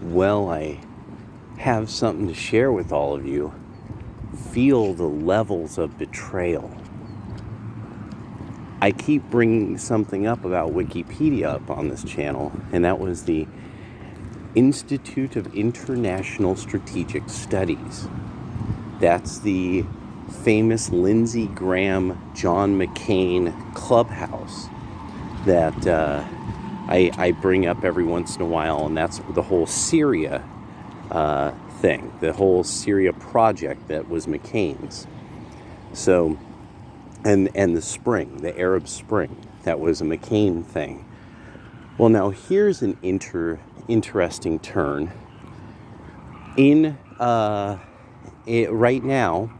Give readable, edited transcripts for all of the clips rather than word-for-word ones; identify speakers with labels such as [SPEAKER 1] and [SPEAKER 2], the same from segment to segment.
[SPEAKER 1] Well, I have something to share with all of you. Feel the levels of betrayal. I keep bringing something up about Wikipedia up on this channel, and that was the Institute of International Strategic Studies. That's the famous Lindsey Graham, John McCain clubhouse that I bring up every once in a while, and that's the whole Syria thing, the whole Syria project that was McCain's. So, and the spring, the Arab Spring, that was a McCain thing. Well, now here's an interesting turn. Right now,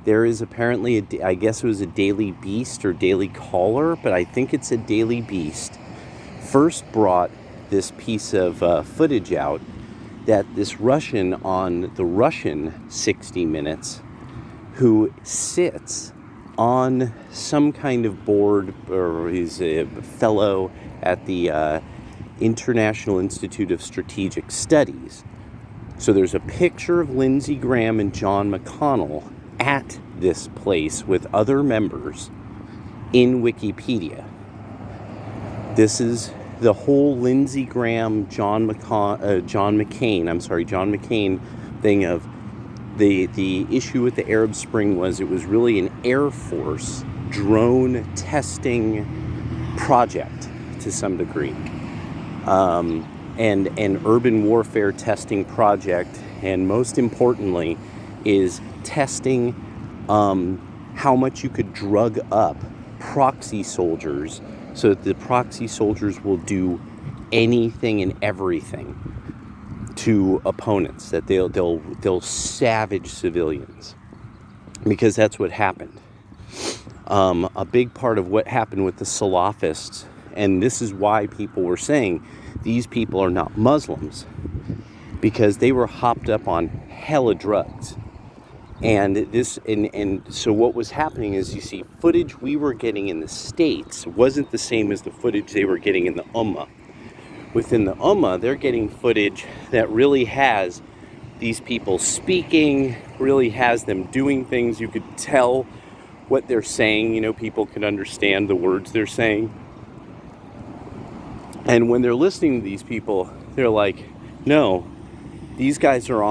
[SPEAKER 1] there is apparently, I guess it was a Daily Beast or Daily Caller, but I think it's a Daily Beast, first brought this piece of footage out that this Russian on the Russian 60 Minutes, who sits on some kind of board, or he's a fellow at the International Institute of Strategic Studies. So there's a picture of Lindsey Graham and John McConnell at this place with other members in Wikipedia. This is the whole Lindsey Graham, John McCain thing of the issue with the Arab Spring was it was really an Air Force drone testing project to some degree. And an urban warfare testing project, and most importantly is testing how much you could drug up proxy soldiers so that the proxy soldiers will do anything and everything to opponents, that they'll savage civilians, because that's what happened. A big part of what happened with the Salafists, and this is why people were saying these people are not Muslims, because they were hopped up on hella drugs. And so what was happening is, you see, footage we were getting in the States wasn't the same as the footage they were getting in the Ummah. Within the Ummah, they're getting footage that really has these people speaking, really has them doing things. You could tell what they're saying, people could understand the words they're saying. And when they're listening to these people, they're like, no, these guys are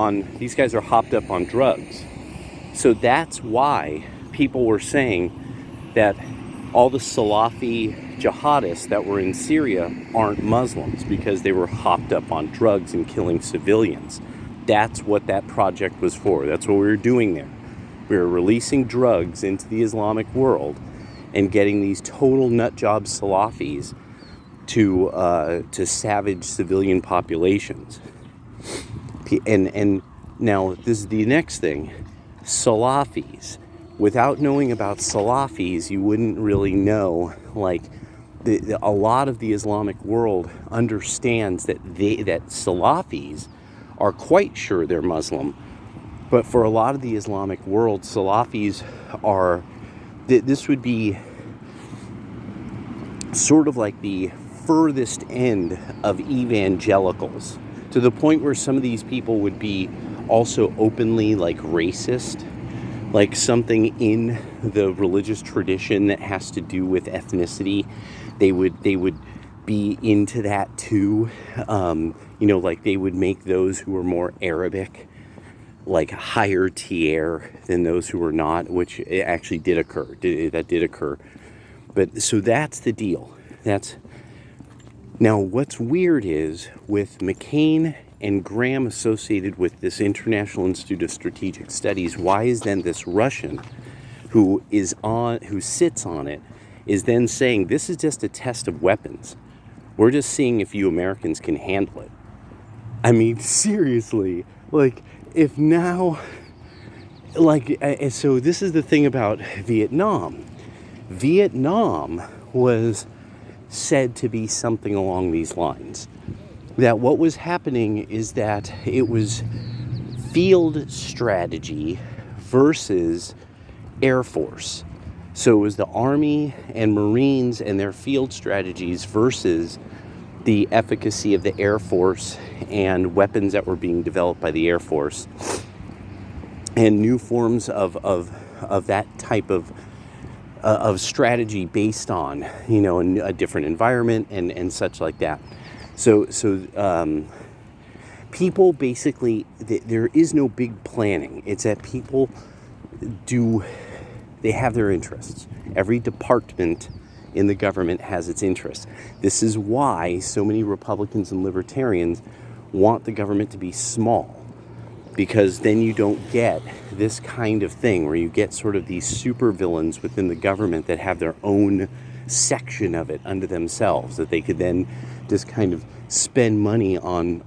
[SPEAKER 1] hopped up on drugs. So that's why people were saying that all the Salafi jihadists that were in Syria aren't Muslims, because they were hopped up on drugs and killing civilians. That's what that project was for. That's what we were doing there. We were releasing drugs into the Islamic world and getting these total nutjob Salafis to savage civilian populations. And now this is the next thing. Salafis. Without knowing about Salafis, you wouldn't really know, a lot of the Islamic world understands that Salafis are quite sure they're Muslim. But for a lot of the Islamic world, Salafis are, this would be sort of like the furthest end of evangelicals, to the point where some of these people would be also openly racist, like something in the religious tradition that has to do with ethnicity. They would be into that too. They would make those who are more Arabic higher tier than those who are not, which it actually did occur. That did occur. But so that's the deal. Now what's weird is, with McCain and Graham associated with this International Institute of Strategic Studies, why is then this Russian who sits on it is then saying this is just a test of weapons? We're just seeing if you Americans can handle it. I mean, seriously, if now, so this is the thing about Vietnam. Vietnam was said to be something along these lines. That what was happening is that it was field strategy versus Air Force. So it was the Army and Marines and their field strategies versus the efficacy of the Air Force and weapons that were being developed by the Air Force and new forms of that type of strategy based on, a different environment and such like that. So people basically, there is no big planning. It's that people they have their interests. Every department in the government has its interests. This is why so many Republicans and libertarians want the government to be small, because then you don't get this kind of thing where you get sort of these super villains within the government that have their own section of it unto themselves, that they could then just kind of spend money on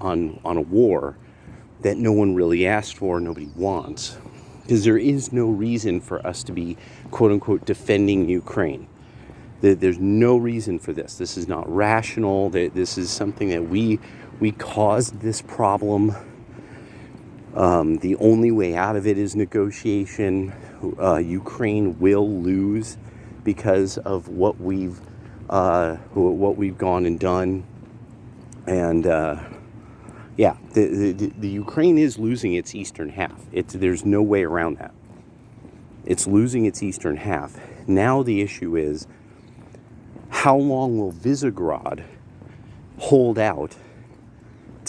[SPEAKER 1] a war that no one really asked for, nobody wants. Because there is no reason for us to be, quote unquote, defending Ukraine. There's no reason for this. This is not rational. This is something that we caused this problem. The only way out of it is negotiation. Ukraine will lose because of what we've gone and done. And the Ukraine is losing its eastern half. There's no way around that. It's losing its eastern half. Now the issue is, how long will Visegrad hold out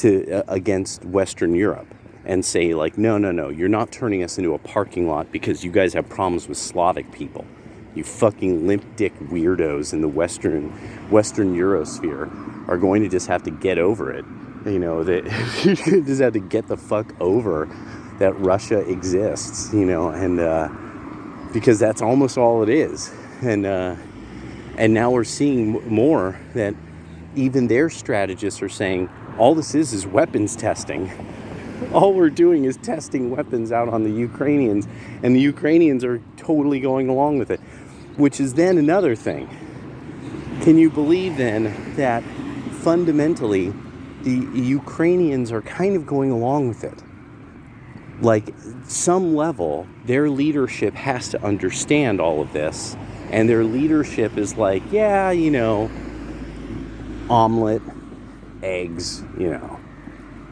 [SPEAKER 1] against Western Europe and say, like, no, you're not turning us into a parking lot because you guys have problems with Slavic people. You fucking limp dick weirdos in the Western Eurosphere are going to just have to get over it. That you just have to get the fuck over that Russia exists, and because that's almost all it is. And now we're seeing more that even their strategists are saying all this is weapons testing. All we're doing is testing weapons out on the Ukrainians, and the Ukrainians are totally going along with it, which is then another thing. Can you believe then that fundamentally the Ukrainians are kind of going along with it? Like, some level, their leadership has to understand all of this, and their leadership is like, yeah, omelet, eggs,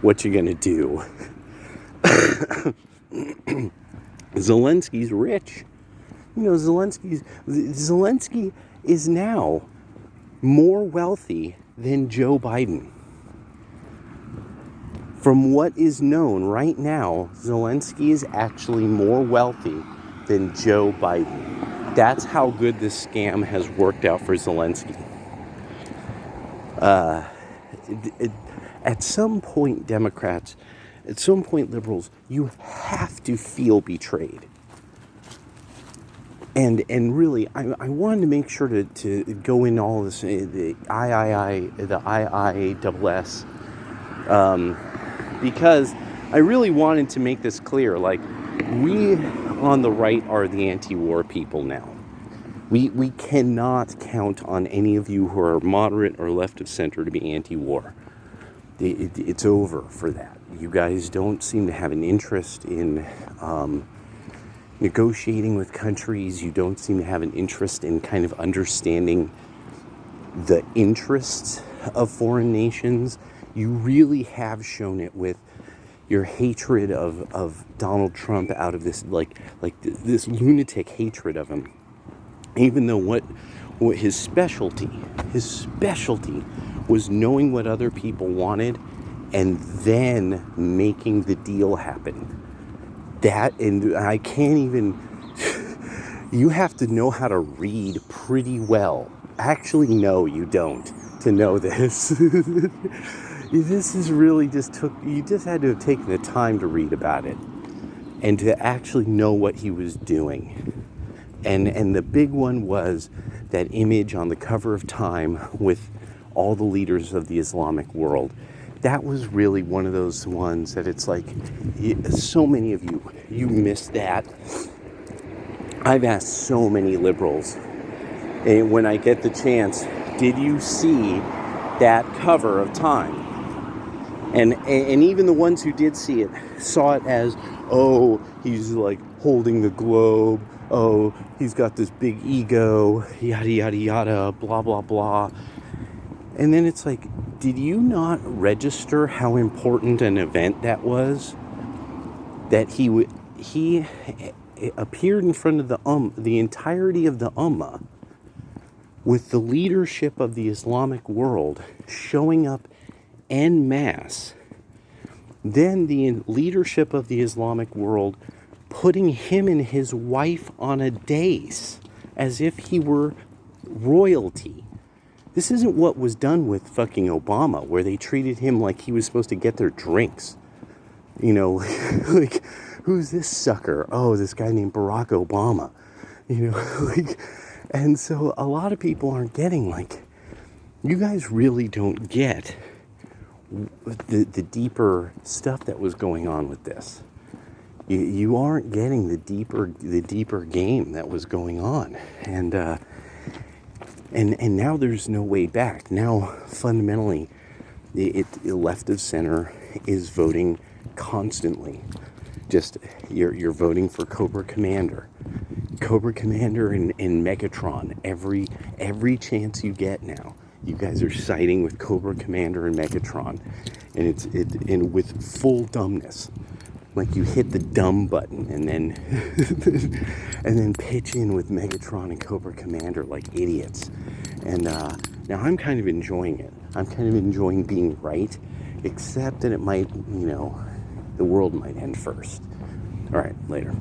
[SPEAKER 1] what you gonna do? Zelensky's rich. Zelensky is now more wealthy than Joe Biden. From what is known right now, Zelensky is actually more wealthy than Joe Biden. That's how good this scam has worked out for Zelensky. At some point, Democrats, at some point, liberals, you have to feel betrayed. And really, I wanted to make sure to go in all this, the IISS, because I really wanted to make this clear. Like, we on the right are the anti-war people now. We cannot count on any of you who are moderate or left of center to be anti-war. It's over for that. You guys don't seem to have an interest in negotiating with countries. You don't seem to have an interest in kind of understanding the interests of foreign nations. You really have shown it with your hatred of Donald Trump, out of this like this lunatic hatred of him. Even though what his specialty was knowing what other people wanted and then making the deal happen. That, and I can't even, you have to know how to read pretty well. Actually, no, you don't, to know this. This is really you just had to have taken the time to read about it and to actually know what he was doing. And the big one was that image on the cover of Time with all the leaders of the Islamic world. That was really one of those ones that it's like, so many of you missed that. I've asked so many liberals, and when I get the chance, did you see that cover of Time? And even the ones who did see it saw it as, oh, he's like holding the globe. Oh, he's got this big ego, yada, yada, yada, blah, blah, blah. And then it's like, Did you not register how important an event that was? That he appeared in front of the entirety of the Ummah, with the leadership of the Islamic world showing up en masse. Then the leadership of the Islamic world putting him and his wife on a dais as if he were royalty. This isn't what was done with fucking Obama, where they treated him like he was supposed to get their drinks. You know, like, who's this sucker? Oh, this guy named Barack Obama. You know, like, and so a lot of people aren't getting, like, you guys really don't get the deeper stuff that was going on with this. You aren't getting the deeper game that was going on. And now there's no way back. Now, fundamentally, the left of center is voting constantly. Just, you're voting for Cobra Commander and Megatron every chance you get now. You guys are siding with Cobra Commander and Megatron, and with full dumbness. Like, you hit the dumb button and then pitch in with Megatron and Cobra Commander like idiots. And now I'm kind of enjoying it. I'm kind of enjoying being right, except that it might, the world might end first. All right, later.